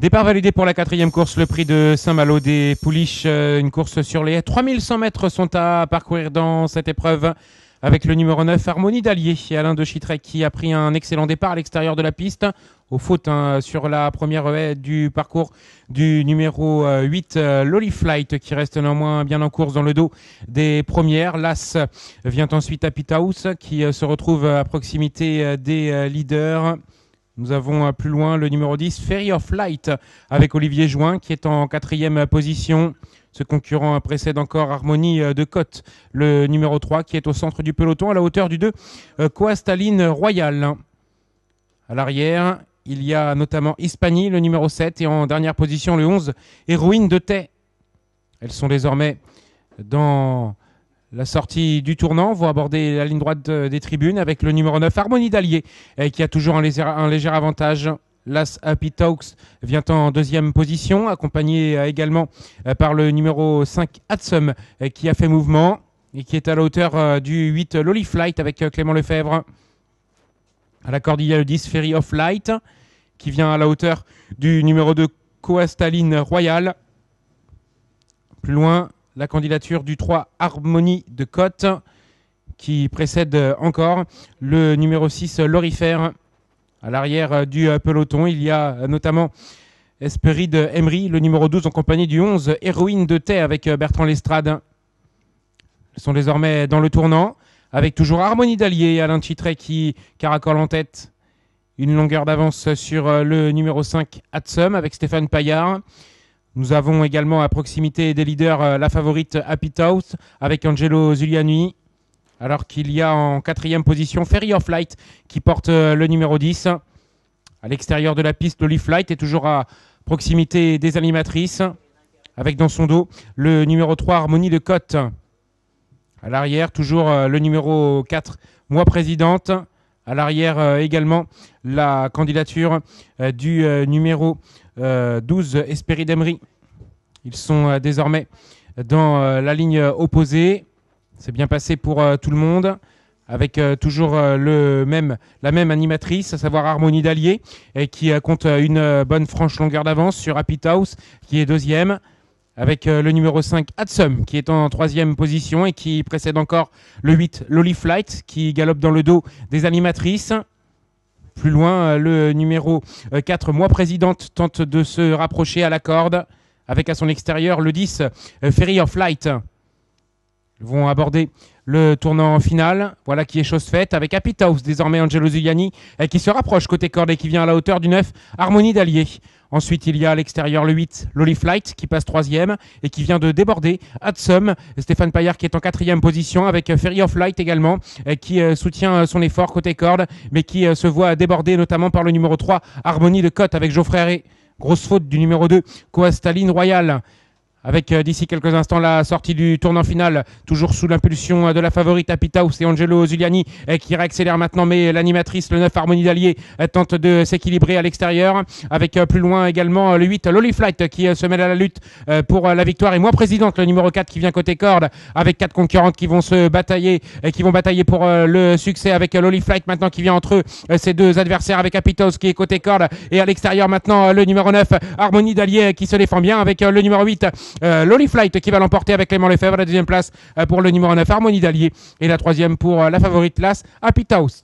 Départ validé pour la quatrième course, le prix de Saint-Malo des Pouliches. Une course sur les 3100 mètres sont à parcourir dans cette épreuve avec le numéro 9, Harmonie d'Allier, et Alain de Chitrec qui a pris un excellent départ à l'extérieur de la piste. Aux fautes sur la première haie du parcours du numéro 8, Lolly Flight, qui reste néanmoins bien en course dans le dos des premières. L'As vient ensuite à Pithouse, qui se retrouve à proximité des leaders. Nous avons plus loin le numéro 10, Ferry of Light, avec Olivier Join, qui est en quatrième position. Ce concurrent précède encore Harmonie de Côte, le numéro 3, qui est au centre du peloton, à la hauteur du 2, Coastaline Royal. À l'arrière, il y a notamment Hispanie, le numéro 7, et en dernière position, le 11, Héroïne de Tay. Elles sont désormais dans la sortie du tournant, vont aborder la ligne droite des tribunes avec le numéro 9, Harmonie d'Allier, qui a toujours un léger avantage. L'As Happy Talks vient en deuxième position, accompagné également par le numéro 5, Hatsum, qui a fait mouvement et qui est à la hauteur du 8, Lolly Flight, avec Clément Lefebvre. À la corde, il y a le 10, Ferry of Light, qui vient à la hauteur du numéro 2, Coastaline Royal. Plus loin, la candidature du 3, Harmonie de Côte, qui précède encore le numéro 6, Lorifère. À l'arrière du peloton, il y a notamment Esperide Emery, le numéro 12, en compagnie du 11, Héroïne de Tay, avec Bertrand Lestrade. Ils sont désormais dans le tournant, avec toujours Harmonie d'Allier et Alain Chitrey qui caracole en tête. Une longueur d'avance sur le numéro 5, Hatsum, avec Stéphane Paillard. Nous avons également à proximité des leaders la favorite Happy House, avec Angelo Zuliani. Alors qu'il y a en quatrième position Ferry of Light qui porte le numéro 10. À l'extérieur de la piste, Lolly Flight est toujours à proximité des animatrices, avec dans son dos le numéro 3, Harmonie de Côte. À l'arrière, toujours le numéro 4, Moi Présidente. À l'arrière également la candidature du numéro 12, Espéry d'Emery. Ils sont désormais dans la ligne opposée. C'est bien passé pour tout le monde, avec toujours la même animatrice, à savoir Harmonie d'Allier, qui compte une bonne franche longueur d'avance sur Happy House, qui est deuxième, avec le numéro 5, Hatsum, qui est en troisième position et qui précède encore le 8, Lolly Flight, qui galope dans le dos des animatrices. Plus loin, le numéro 4, Moi Présidente, tente de se rapprocher à la corde, avec à son extérieur le 10, Ferry of Light. Ils vont aborder le tournant final, voilà qui est chose faite, avec Happy House, désormais Angelo Zuliani, qui se rapproche côté corde et qui vient à la hauteur du 9, Harmonie d'Allier. Ensuite, il y a à l'extérieur le 8, Lolly Flight, qui passe troisième et qui vient de déborder Hatsum, Stéphane Paillard qui est en quatrième position, avec Ferry of Light également, qui soutient son effort côté corde, mais qui se voit déborder notamment par le numéro 3, Harmonie de Côte, avec Geoffrey Ré. Grosse faute du numéro 2, Coastaline Royal. Avec d'ici quelques instants la sortie du tournant final, toujours sous l'impulsion de la favorite Happy House et Angelo Zuliani qui réaccélère maintenant, mais l'animatrice, le 9, Harmonie d'Allier, tente de s'équilibrer à l'extérieur, avec plus loin également le 8, Lolly Flight, qui se mêle à la lutte pour la victoire, et Moi Présidente, le numéro 4, qui vient côté corde, avec 4 concurrentes qui vont se batailler, qui vont batailler pour le succès, avec Lolly Flight maintenant qui vient entre eux, ces deux adversaires, avec Happy House qui est côté corde, et à l'extérieur maintenant le numéro 9, Harmonie d'Allier, qui se défend bien, avec le numéro 8, Lolly Flight qui va l'emporter avec Clément Lefebvre. La deuxième place pour le numéro 9, Harmonie d'Allier, et la troisième pour la favorite, l'As Happy House.